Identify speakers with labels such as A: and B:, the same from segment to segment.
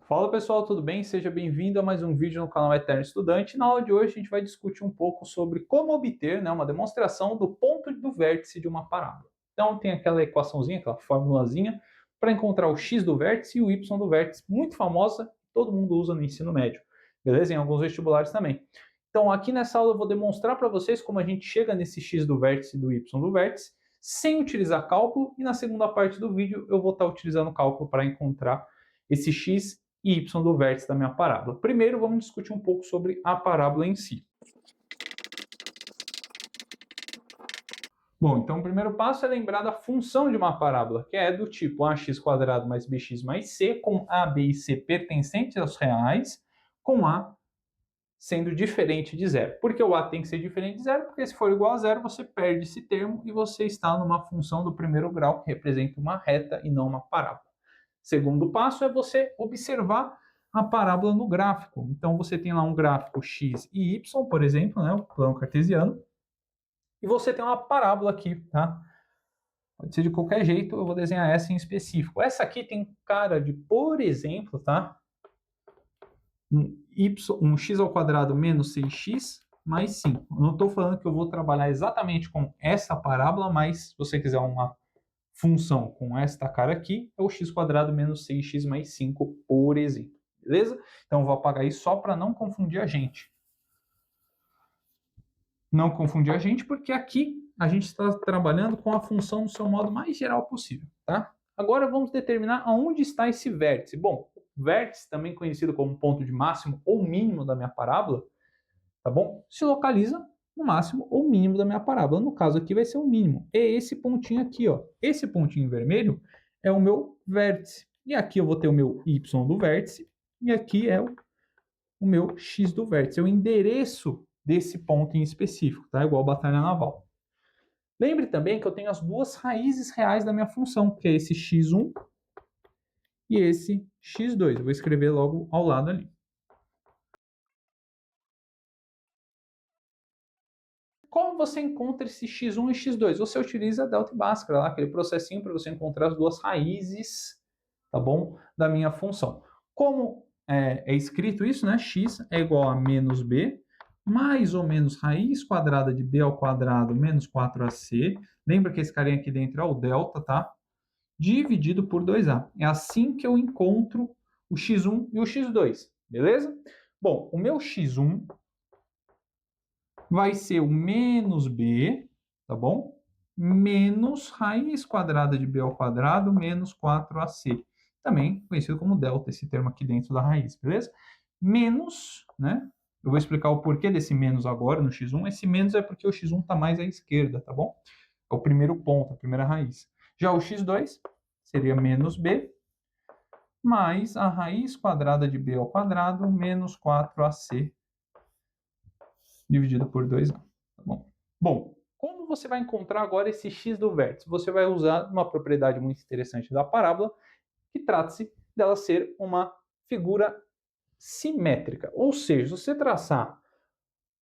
A: Fala pessoal, tudo bem? Seja bem-vindo a mais um vídeo no canal Eterno Estudante. Na aula de hoje a gente vai discutir um pouco sobre como obter, uma demonstração do ponto do vértice de uma parábola. Então tem aquela equaçãozinha, aquela formulazinha para encontrar o x do vértice e o y do vértice, muito famosa, todo mundo usa no ensino médio, beleza? Em alguns vestibulares também. Então aqui nessa aula eu vou demonstrar para vocês como a gente chega nesse x do vértice e do y do vértice sem utilizar cálculo, e na segunda parte do vídeo eu vou estar utilizando cálculo para encontrar esse x e y do vértice da minha parábola. Primeiro, vamos discutir um pouco sobre a parábola em si. Bom, então o primeiro passo é lembrar da função de uma parábola, que é do tipo ax² mais bx mais c, com a, b e c pertencentes aos reais, com a sendo diferente de zero. Por que o a tem que ser diferente de zero? Porque se for igual a zero, você perde esse termo e você está numa função do primeiro grau que representa uma reta e não uma parábola. Segundo passo é você observar a parábola no gráfico. Então você tem lá um gráfico x e y, por exemplo, o plano cartesiano, e você tem uma parábola aqui, tá? Pode ser de qualquer jeito, eu vou desenhar essa em específico. Essa aqui tem cara de, por exemplo, tá? Um x ao quadrado menos 6x mais 5. Eu não estou falando que eu vou trabalhar exatamente com essa parábola, mas se você quiser uma função com esta cara aqui, é o x² menos 6x mais 5, por exemplo. Beleza? Então eu vou apagar isso só para não confundir a gente. Não confundir a gente, porque aqui a gente está trabalhando com a função no seu modo mais geral possível, tá? Agora vamos determinar aonde está esse vértice. Bom, o vértice, também conhecido como ponto de máximo ou mínimo da minha parábola, tá bom? Se localiza no máximo ou mínimo da minha parábola. No caso aqui vai ser o mínimo. É esse pontinho aqui, ó. Esse pontinho vermelho é o meu vértice. E aqui eu vou ter o meu y do vértice e aqui é o meu x do vértice. É o endereço desse ponto em específico, tá? Igual batalha naval. Lembre também que eu tenho as duas raízes reais da minha função, que é esse x1 e esse x2. Eu vou escrever logo ao lado ali. Como você encontra esse x1 e x2? Você utiliza a delta e bhaskara, lá, aquele processinho para você encontrar as duas raízes, tá bom? Da minha função. Como é escrito isso, né? X é igual a menos b, mais ou menos raiz quadrada de b ao quadrado menos 4ac. Lembra que esse carinha aqui dentro é o delta, tá? Dividido por 2a. É assim que eu encontro o x1 e o x2, beleza? Bom, o meu x1 vai ser o menos b, tá bom? Menos raiz quadrada de b ao quadrado menos 4ac. Também conhecido como delta, esse termo aqui dentro da raiz, beleza? Menos, né? Eu vou explicar o porquê desse menos agora no x1. Esse menos é porque o x1 está mais à esquerda, tá bom? É o primeiro ponto, a primeira raiz. Já o x2 seria menos b mais a raiz quadrada de b ao quadrado menos 4ac dividido por 2a. Tá bom? Bom, como você vai encontrar agora esse x do vértice? Você vai usar uma propriedade muito interessante da parábola, que trata-se dela ser uma figura simétrica. Ou seja, se você traçar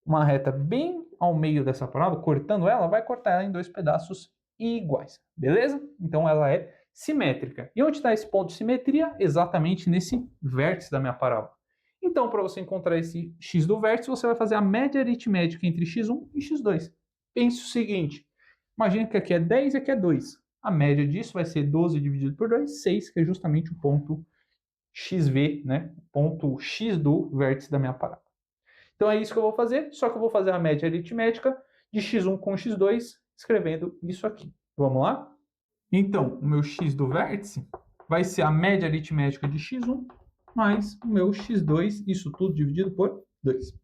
A: uma reta bem ao meio dessa parábola, cortando ela, vai cortar ela em dois pedaços iguais, beleza? Então ela é simétrica. E onde está esse ponto de simetria? Exatamente nesse vértice da minha parábola. Então, para você encontrar esse x do vértice, você vai fazer a média aritmética entre x1 e x2. Pense o seguinte, imagina que aqui é 10 e aqui é 2. A média disso vai ser 12 dividido por 2, 6, que é justamente o ponto xv, né? O ponto x do vértice da minha parábola. Então é isso que eu vou fazer, só que eu vou fazer a média aritmética de x1 com x2, escrevendo isso aqui. Vamos lá? Então, o meu x do vértice vai ser a média aritmética de x1 mais o meu x2, isso tudo dividido por 2.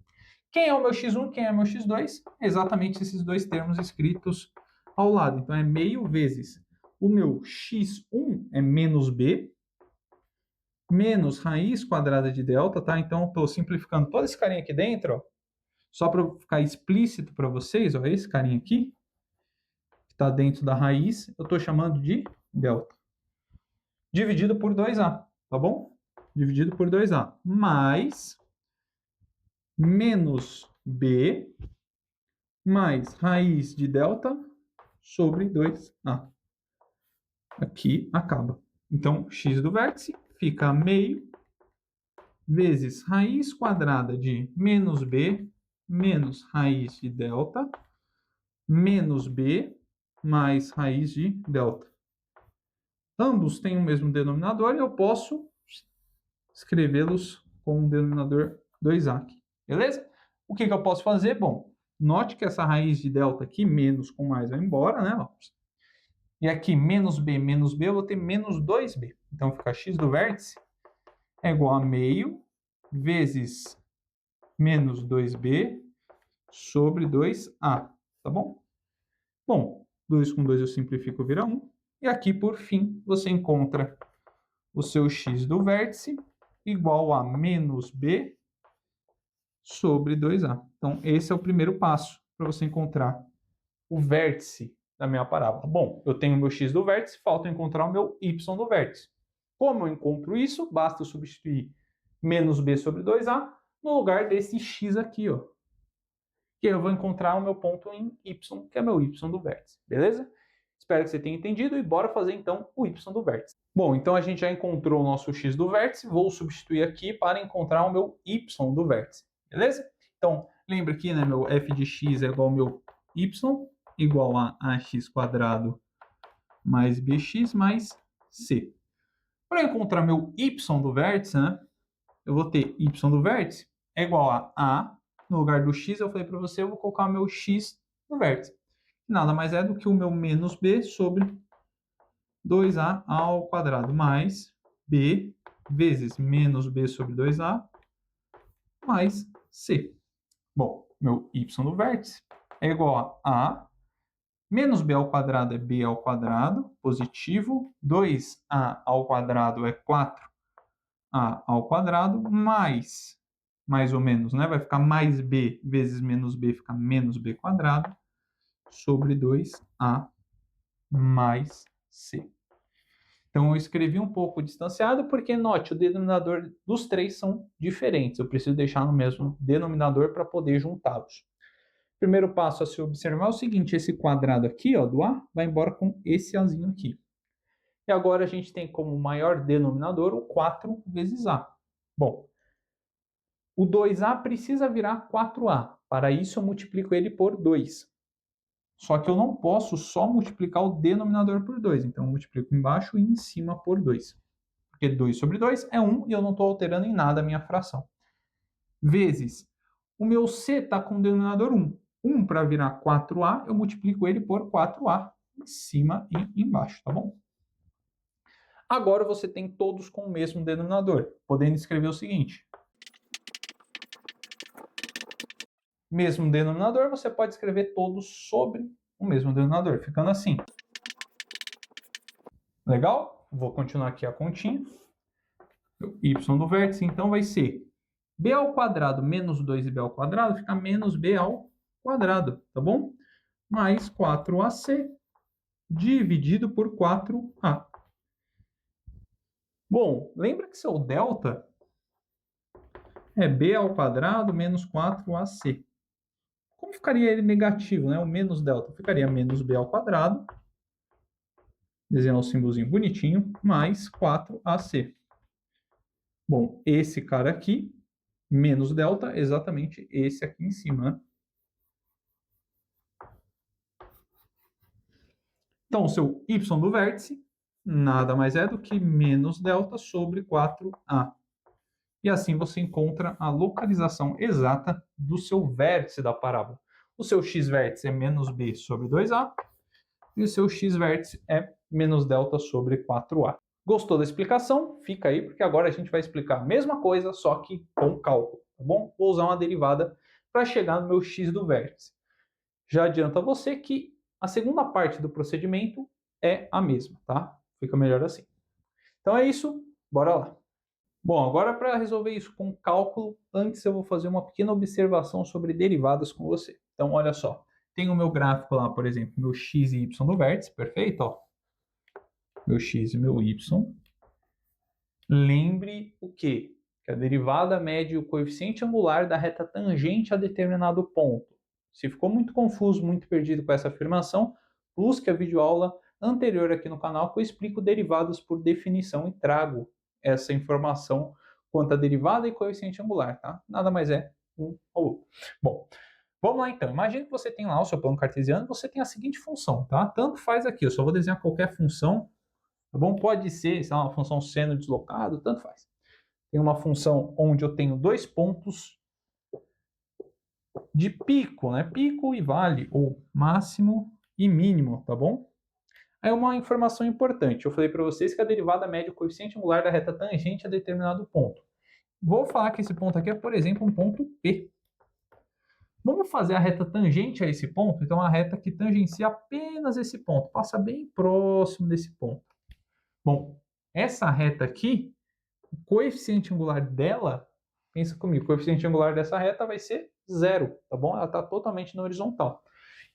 A: Quem é o meu x1, quem é o meu x2? Exatamente esses dois termos escritos ao lado. Então, é meio vezes o meu x1 é menos b, menos raiz quadrada de delta, tá? Então, estou simplificando todo esse carinha aqui dentro, ó, só para ficar explícito para vocês, ó, esse carinha aqui, que está dentro da raiz, eu estou chamando de delta. Dividido por 2a, tá bom? Dividido por 2a. Mais menos b mais raiz de delta sobre 2a. Aqui acaba. Então, x do vértice fica meio vezes raiz quadrada de menos b menos raiz de delta menos b mais raiz de delta. Ambos têm o mesmo denominador e eu posso escrevê-los com um denominador 2a aqui, beleza? O que eu posso fazer? Bom, note que essa raiz de delta aqui, menos com mais vai embora, né? E aqui, menos b, eu vou ter menos 2b. Então, fica x do vértice é igual a meio vezes menos 2b sobre 2a, tá bom? Bom, 2 com 2 eu simplifico, vira 1. E aqui, por fim, você encontra o seu x do vértice igual a menos b sobre 2a. Então, esse é o primeiro passo para você encontrar o vértice da minha parábola. Bom, eu tenho o meu x do vértice, falta encontrar o meu y do vértice. Como eu encontro isso? Basta eu substituir menos b sobre 2a no lugar desse x aqui, ó. Que eu vou encontrar o meu ponto em y, que é meu y do vértice, beleza? Espero que você tenha entendido e bora fazer então o y do vértice. Bom, então a gente já encontrou o nosso x do vértice, vou substituir aqui para encontrar o meu y do vértice, beleza? Então, lembra aqui, né, meu f de x é igual ao meu y, igual a ax quadrado mais bx mais c. Para encontrar meu y do vértice, né, eu vou ter y do vértice é igual a no lugar do x, eu falei para você, eu vou colocar o meu x no vértice. Nada mais é do que o meu menos b sobre 2a ao quadrado mais b vezes menos b sobre 2a mais c. Bom, meu y do vértice é igual a menos b ao quadrado é b ao quadrado, positivo, 2a ao quadrado é 4a ao quadrado, mais ou menos, né? Vai ficar mais b vezes menos b, fica menos b quadrado, sobre 2a mais c. Então, eu escrevi um pouco distanciado, porque, note, o denominador dos três são diferentes. Eu preciso deixar no mesmo denominador para poder juntá-los. Primeiro passo a se observar é o seguinte, esse quadrado aqui, ó, do a, vai embora com esse azinho aqui. E agora a gente tem como maior denominador o 4 vezes a. Bom, o 2a precisa virar 4a. Para isso, eu multiplico ele por 2. Só que eu não posso só multiplicar o denominador por 2. Então, eu multiplico embaixo e em cima por 2. Porque 2 sobre 2 é 1 e eu não estou alterando em nada a minha fração. Vezes, o meu c está com o denominador 1. 1 para virar 4a, eu multiplico ele por 4a em cima e embaixo, tá bom? Agora você tem todos com o mesmo denominador, podendo escrever o seguinte. Mesmo denominador, você pode escrever todos sobre o mesmo denominador, ficando assim. Legal? Vou continuar aqui a continha. O y do vértice, então, vai ser b ao quadrado menos 2b ao quadrado, fica menos b ao quadrado, tá bom? Mais 4ac dividido por 4a. Bom, lembra que seu delta é b ao quadrado menos 4ac. Como ficaria ele negativo, né? O menos delta ficaria menos b ao quadrado, desenhar um símbolozinho bonitinho, mais 4ac. Bom, esse cara aqui, menos delta, exatamente esse aqui em cima, né? Então, o seu y do vértice nada mais é do que menos delta sobre 4a. E assim você encontra a localização exata do seu vértice da parábola. O seu x-vértice é menos b sobre 2a e o seu x-vértice é menos delta sobre 4a. Gostou da explicação? Fica aí, porque agora a gente vai explicar a mesma coisa, só que com cálculo, tá bom? Vou usar uma derivada para chegar no meu x do vértice. Já adianta a você que a segunda parte do procedimento é a mesma, tá? Fica melhor assim. Então é isso, bora lá. Bom, agora para resolver isso com cálculo, antes eu vou fazer uma pequena observação sobre derivadas com você. Então, olha só, tem o meu gráfico lá, por exemplo, meu x e y do vértice, perfeito? Ó. Meu x e meu y. Lembre o quê? Que a derivada mede o coeficiente angular da reta tangente a determinado ponto. Se ficou muito confuso, muito perdido com essa afirmação, busque a videoaula anterior aqui no canal que eu explico derivadas por definição e trago essa informação quanto a derivada e coeficiente angular, tá? Nada mais é um ou outro. Bom, vamos lá então. Imagina que você tem lá o seu plano cartesiano, você tem a seguinte função, tá? Tanto faz aqui, eu só vou desenhar qualquer função, tá bom? Pode ser, sei lá, uma função seno deslocado, tanto faz. Tem uma função onde eu tenho dois pontos de pico, né? Pico e vale, ou máximo e mínimo, tá bom? Aí uma informação importante, eu falei para vocês que a derivada mede o coeficiente angular da reta tangente a determinado ponto. Vou falar que esse ponto aqui é, por exemplo, um ponto P. Vamos fazer a reta tangente a esse ponto? Então, a reta que tangencia apenas esse ponto, passa bem próximo desse ponto. Bom, essa reta aqui, o coeficiente angular dela, pensa comigo, o coeficiente angular dessa reta vai ser zero, tá bom? Ela está totalmente na horizontal.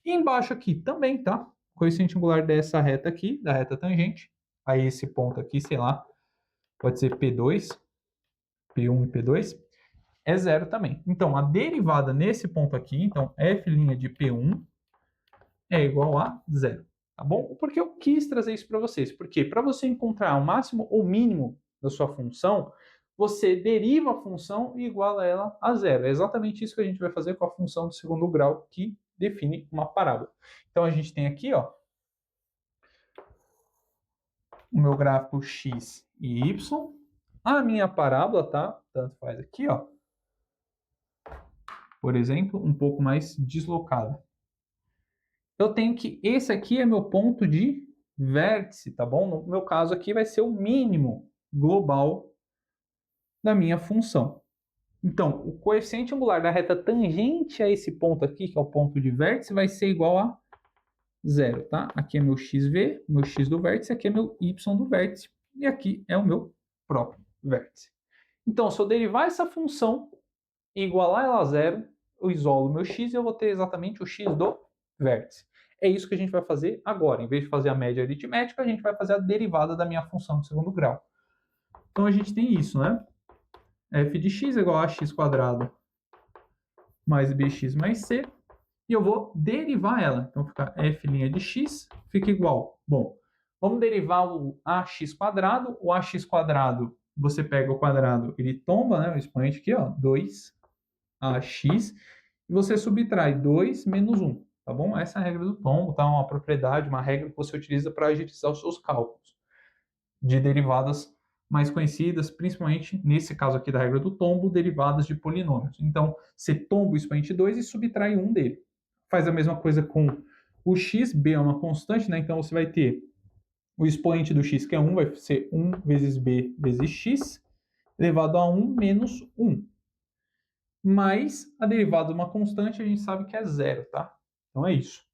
A: E embaixo aqui também, tá? O coeficiente angular dessa reta aqui, da reta tangente, a esse ponto aqui, sei lá, pode ser P2, P1 e P2, é zero também. Então, a derivada nesse ponto aqui, então, f' de P1 é igual a zero, tá bom? Por que eu quis trazer isso para vocês? Porque para você encontrar o máximo ou mínimo da sua função, você deriva a função e iguala ela a zero. É exatamente isso que a gente vai fazer com a função do segundo grau que define uma parábola. Então, a gente tem aqui, ó, o meu gráfico x e y, a minha parábola, tá? Tanto faz aqui, ó, por exemplo, um pouco mais deslocada. Eu tenho que esse aqui é meu ponto de vértice, tá bom? No meu caso aqui vai ser o mínimo global da minha função. Então, o coeficiente angular da reta tangente a esse ponto aqui, que é o ponto de vértice, vai ser igual a zero, tá? Aqui é meu xv, meu x do vértice, aqui é meu y do vértice, e aqui é o meu próprio vértice. Então, se eu derivar essa função e igualar ela a zero, eu isolo o meu x e eu vou ter exatamente o x do vértice. É isso que a gente vai fazer agora. Em vez de fazer a média aritmética, a gente vai fazer a derivada da minha função de segundo grau. Então, a gente tem isso, né? f de x é igual a x quadrado mais bx mais c. E eu vou derivar ela. Então, fica f' de x fica igual. Bom, vamos derivar o ax quadrado. O ax quadrado, você pega o quadrado, ele tomba, né? O expoente aqui, ó, 2ax. E você subtrai 2 menos 1. Tá bom? Essa é a regra do tombo, tá? Uma propriedade, uma regra que você utiliza para agilizar os seus cálculos de derivadas mais conhecidas, principalmente nesse caso aqui da regra do tombo, derivadas de polinômios. Então, você tomba o expoente 2 e subtrai 1 dele. Faz a mesma coisa com o x, b é uma constante, né? Então, você vai ter o expoente do x, que é 1, vai ser 1 vezes b vezes x, elevado a 1 menos 1. Mais a derivada de uma constante, a gente sabe que é zero, tá? Então, é isso.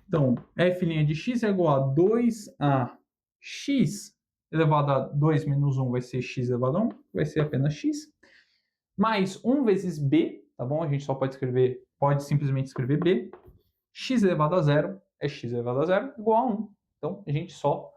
A: Então, f' de x é igual a 2ax elevado a 2 menos 1 vai ser x elevado a 1, vai ser apenas x, mais 1 vezes b, tá bom? A gente só pode escrever, pode simplesmente escrever b, x elevado a 0 é x elevado a 0 igual a 1. Então, a gente só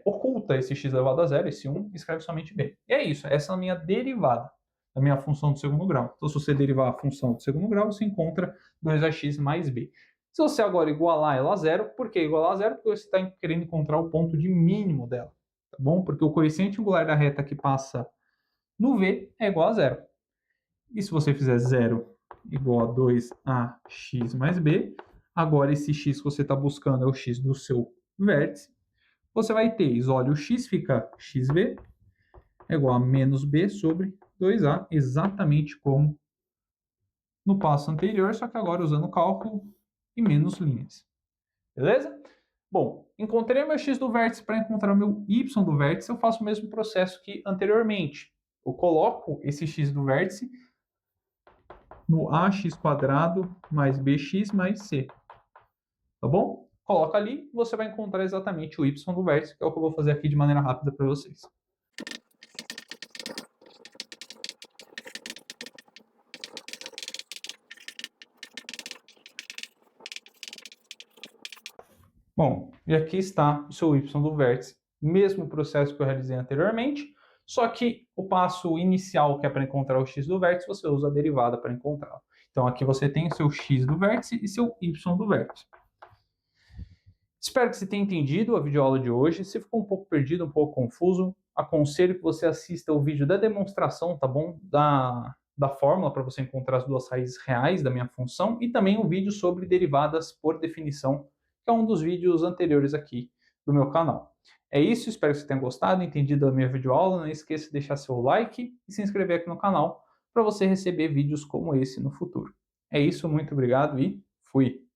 A: oculta esse x elevado a 0, esse 1, e escreve somente b. E é isso, essa é a minha derivada, a minha função do segundo grau. Então, se você derivar a função do segundo grau, você encontra 2ax mais b. Se você agora igualar ela a zero, por que igualar a zero? Porque você está querendo encontrar o ponto de mínimo dela, tá bom? Porque o coeficiente angular da reta que passa no V é igual a zero. E se você fizer zero igual a 2ax mais b, agora esse x que você está buscando é o x do seu vértice, você vai ter, isole o x, fica xv é igual a menos b sobre 2a, exatamente como no passo anterior, só que agora usando o cálculo e menos linhas. Beleza? Bom, encontrei o meu x do vértice. Para encontrar o meu y do vértice, eu faço o mesmo processo que anteriormente. Eu coloco esse x do vértice no ax quadrado mais bx mais c. Tá bom? Coloca ali, você vai encontrar exatamente o y do vértice, que é o que eu vou fazer aqui de maneira rápida para vocês. Bom, e aqui está o seu y do vértice, mesmo processo que eu realizei anteriormente, só que o passo inicial, que é para encontrar o x do vértice, você usa a derivada para encontrá-lo. Então aqui você tem o seu x do vértice e seu y do vértice. Espero que você tenha entendido a videoaula de hoje. Se ficou um pouco perdido, um pouco confuso, aconselho que você assista o vídeo da demonstração, tá bom? Da fórmula para você encontrar as duas raízes reais da minha função e também um vídeo sobre derivadas por definição, que é um dos vídeos anteriores aqui do meu canal. É isso, espero que você tenha gostado, entendido a minha videoaula. Não esqueça de deixar seu like e se inscrever aqui no canal para você receber vídeos como esse no futuro. É isso, muito obrigado e fui!